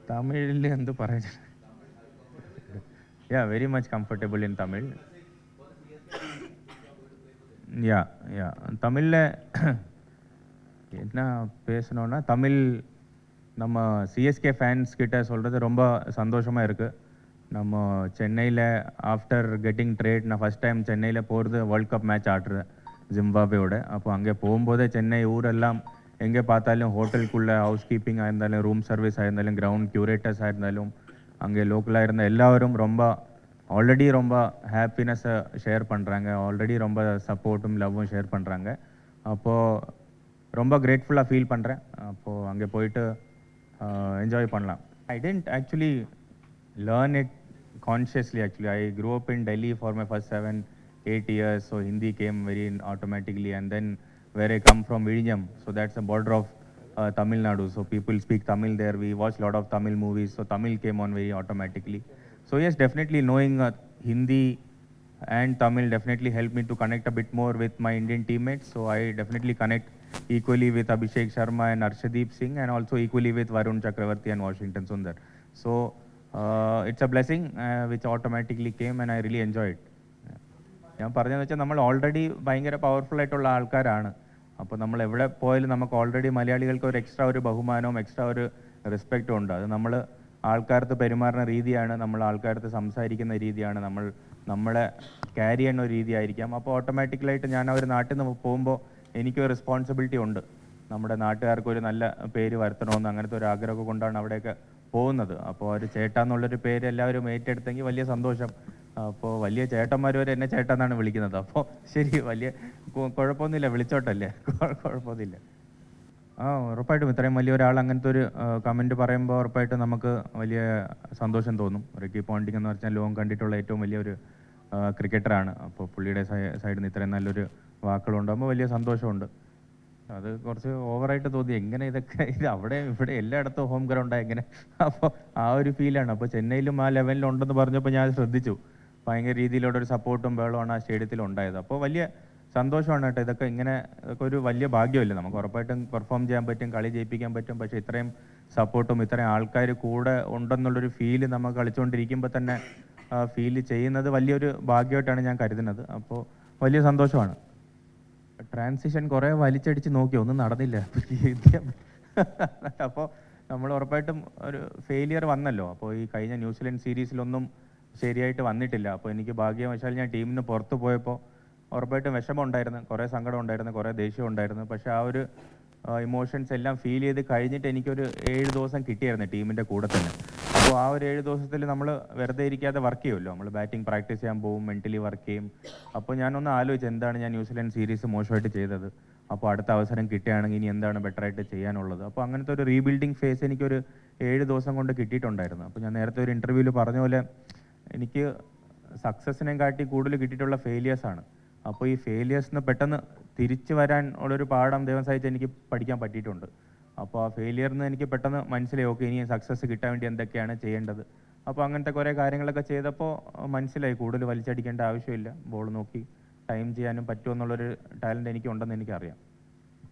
തമിഴിൽ എന്ത് പറയാൻ? Yeah very much comfortable in Tamil. Yeah yeah தமிழில் என்ன பேசணுன்னா, தமிழ் நம்ம சிஎஸ்கே ஃபேன்ஸ் கிட்ட சொல்கிறது ரொம்ப சந்தோஷமாக இருக்குது. நம்ம சென்னையில் ஆஃப்டர் கெட்டிங் ட்ரேட் நான் ஃபஸ்ட் டைம் சென்னையில் போகிறது வேர்ல்ட் கப் மேட்ச் ஆடுறேன் ஜிம்பாப்வேயோட. அப்போ அங்கே போகும்போதே சென்னை ஊரெல்லாம் எங்கே பார்த்தாலும் ஹோட்டலுக்குள்ளே ஹவுஸ் கீப்பிங் ஆயிருந்தாலும், ரூம் சர்வீஸ் ஆயிருந்தாலும், கிரவுண்ட் க்யூரேட்டர்ஸ் ஆயிருந்தாலும், அங்கே லோக்கலாக இருந்த எல்லாரும் ரொம்ப ஆல்ரெடி ரொம்ப ஹாப்பினஸ்ஸை ஷேர் பண்ணுறாங்க. ஆல்ரெடி ரொம்ப சப்போர்ட்டும் லவ்வும் ஷேர் பண்ணுறாங்க. அப்போது ரொம்ப கிரேட்ஃபுல்லாக ஃபீல் பண்ணுறேன். அப்போது அங்கே போயிட்டு என்ஜாய் பண்ணலாம். I tend actually learn it consciously actually. I grew up in Delhi for my first 7-8 years, so Hindi came very automatically. And then where I come from, Vizhinjam, so that's a border of Tamil Nadu, so people speak Tamil there. We watch a lot of Tamil movies, so Tamil came on very automatically. So yes, definitely knowing Hindi and Tamil definitely helped me to connect a bit more with my Indian teammates. So I definitely connect equally with Abhishek Sharma and Arshdeep Singh, and also equally with Varun Chakravarti and Washington Sundar. So it's a blessing which automatically came and I really enjoyed. ഞാൻ പറഞ്ഞതെന്ന് വെച്ചാൽ നമ്മൾ already ഭയങ്കര powerful ആയിട്ടുള്ള ആൾക്കാരാണ്. അപ്പോൾ നമ്മൾ എവിടെ പോയാലും നമുക്ക് ഓൾറെഡി മലയാളികൾക്ക് ഒരു എക്സ്ട്രാ ഒരു ബഹുമാനവും എക്സ്ട്രാ ഒരു റെസ്പെക്റ്റും ഉണ്ട്. അത് നമ്മൾ ആൾക്കാർക്ക് പെരുമാറുന്ന രീതിയാണ്, നമ്മൾ ആൾക്കാർക്ക് സംസാരിക്കുന്ന രീതിയാണ്, നമ്മളെ ക്യാരി ചെയ്യുന്ന ഒരു രീതിയായിരിക്കാം. അപ്പോൾ ഓട്ടോമാറ്റിക്കലായിട്ട് ഞാൻ ഒരു നാട്ടിൽ നിന്ന് പോകുമ്പോൾ എനിക്കൊരു റെസ്പോൺസിബിലിറ്റി ഉണ്ട്. നമ്മുടെ നാട്ടുകാർക്ക് ഒരു നല്ല പേര് വരുത്തണമെന്ന് അങ്ങനത്തെ ഒരു ആഗ്രഹമൊക്കെ കൊണ്ടാണ് അവിടെയൊക്കെ പോകുന്നത്. അപ്പോൾ ഒരു ചേട്ട എന്നുള്ളൊരു പേര് എല്ലാവരും ഏറ്റെടുത്തെങ്കിൽ വലിയ സന്തോഷം. അപ്പോൾ വലിയ ചേട്ടന്മാർ വരെ എന്നെ ചേട്ടൻ എന്നാണ് വിളിക്കുന്നത്. അപ്പോൾ ശരി, വലിയ കുഴപ്പമൊന്നുമില്ല, വിളിച്ചോട്ടല്ലേ, കുഴപ്പമൊന്നുമില്ല. ഉറപ്പായിട്ടും ഇത്രയും വലിയ ഒരാൾ അങ്ങനത്തെ ഒരു കമൻറ്റ് പറയുമ്പോൾ ഉറപ്പായിട്ടും നമുക്ക് വലിയ സന്തോഷം തോന്നും. റിക്കി പോണ്ടിങ് എന്ന് പറഞ്ഞാൽ ലോകം കണ്ടിട്ടുള്ള ഏറ്റവും വലിയൊരു ക്രിക്കറ്ററാണ്. അപ്പോൾ പുള്ളിയുടെ സൈഡിൽ നിന്ന് ഇത്രയും നല്ലൊരു വാക്കുകളുണ്ടാകുമ്പോൾ വലിയ സന്തോഷമുണ്ട്. അത് കുറച്ച് ഓവറായിട്ട് തോന്നി. എങ്ങനെ ഇതൊക്കെ ഇത് അവിടെ ഇവിടെ എല്ലായിടത്തും ഹോം ഗ്രൗണ്ടാണ് എങ്ങനെ? അപ്പോൾ ആ ഒരു ഫീലാണ്. അപ്പോൾ ചെന്നൈയിലും ആ ലെവലിലുണ്ടെന്ന് പറഞ്ഞപ്പോൾ ഞാൻ ശ്രദ്ധിച്ചു. ഭയങ്കര രീതിയിലുള്ള ഒരു സപ്പോർട്ടും ബഹളമാണ് ആ സ്റ്റേഡിയത്തിൽ ഉണ്ടായത്. അപ്പോൾ വലിയ സന്തോഷമാണ് കേട്ടോ. ഇതൊക്കെ ഒരു വലിയ ഭാഗ്യമല്ലേ. നമുക്ക് ഉറപ്പായിട്ടും പെർഫോം ചെയ്യാൻ പറ്റും, കളി ജയിപ്പിക്കാൻ പറ്റും. പക്ഷേ ഇത്രയും സപ്പോർട്ടും ഇത്രയും ആൾക്കാർ കൂടെ ഉണ്ടെന്നുള്ളൊരു ഫീല് നമ്മൾ കളിച്ചുകൊണ്ടിരിക്കുമ്പോൾ തന്നെ ഫീൽ ചെയ്യുന്നത് വലിയൊരു ഭാഗ്യമായിട്ടാണ് ഞാൻ കരുതുന്നത്. അപ്പോൾ വലിയ സന്തോഷമാണ്. ട്രാൻസിഷൻ കുറേ വലിച്ചടിച്ച് നോക്കി, ഒന്നും നടന്നില്ല. അപ്പോൾ നമ്മൾ ഉറപ്പായിട്ടും ഒരു ഫെയിലിയർ വന്നല്ലോ. അപ്പോൾ ഈ കഴിഞ്ഞ ന്യൂസിലൻഡ് സീരീസിലൊന്നും ശരിയായിട്ട് വന്നിട്ടില്ല. അപ്പോൾ എനിക്ക് ഭാഗ്യവശാൽ ഞാൻ ടീമിന് പുറത്ത് പോയപ്പോൾ ഉറപ്പായിട്ടും വിഷമം ഉണ്ടായിരുന്നു, കുറേ സങ്കടം ഉണ്ടായിരുന്നു, കുറേ ദേഷ്യം ഉണ്ടായിരുന്നു. പക്ഷേ ആ ഒരു ഇമോഷൻസ് എല്ലാം ഫീൽ ചെയ്ത് കഴിഞ്ഞിട്ട് എനിക്കൊരു 7 ദിവസം കിട്ടിയായിരുന്നു ടീമിൻ്റെ കൂടെ തന്നെ. അപ്പോൾ ആ ഒരു 7 ദിവസത്തിൽ നമ്മൾ വെറുതെ ഇരിക്കാതെ വർക്ക് ചെയ്യുമല്ലോ. നമ്മൾ ബാറ്റിംഗ് പ്രാക്ടീസ് ചെയ്യാൻ പോകും, മെൻ്റലി വർക്ക് ചെയ്യും. അപ്പോൾ ഞാനൊന്ന് ആലോചിച്ചു, എന്താണ് ഞാൻ ന്യൂസിലൻഡ് സീരീസ് മോശമായിട്ട് ചെയ്തത്, അപ്പോൾ അടുത്ത അവസരം കിട്ടുകയാണെങ്കിൽ ഇനി എന്താണ് ബെറ്ററായിട്ട് ചെയ്യാനുള്ളത്. അപ്പോൾ അങ്ങനത്തെ ഒരു റീബിൽഡിങ് ഫേസ് എനിക്കൊരു 7 ദിവസം കൊണ്ട് കിട്ടിയിട്ടുണ്ടായിരുന്നു. അപ്പോൾ ഞാൻ നേരത്തെ ഒരു ഇൻ്റർവ്യൂവിൽ പറഞ്ഞ പോലെ എനിക്ക് സക്സസിനെ കാട്ടി കൂടുതൽ കിട്ടിയിട്ടുള്ള ഫെയിലിയേഴ്സാണ്. അപ്പോൾ ഈ ഫെയിലിയേഴ്സിന് പെട്ടെന്ന് തിരിച്ചു വരാൻ ഉള്ളൊരു പാഠം ദൈവം സഹായിച്ച് എനിക്ക് പഠിക്കാൻ പറ്റിയിട്ടുണ്ട്. അപ്പോൾ ആ ഫെയിലിയറിൽ നിന്ന് എനിക്ക് പെട്ടെന്ന് മനസ്സിലായി, ഓക്കെ ഇനി സക്സസ് കിട്ടാൻ വേണ്ടി എന്തൊക്കെയാണ് ചെയ്യേണ്ടത്. അപ്പോൾ അങ്ങനത്തെ കുറേ കാര്യങ്ങളൊക്കെ ചെയ്തപ്പോൾ മനസ്സിലായി കൂടുതൽ വലിച്ചടിക്കേണ്ട ആവശ്യമില്ല, ബോൾ നോക്കി ടൈം ചെയ്യാനും പറ്റുമെന്നുള്ളൊരു ടാലൻറ്റ് എനിക്കുണ്ടെന്ന് എനിക്കറിയാം.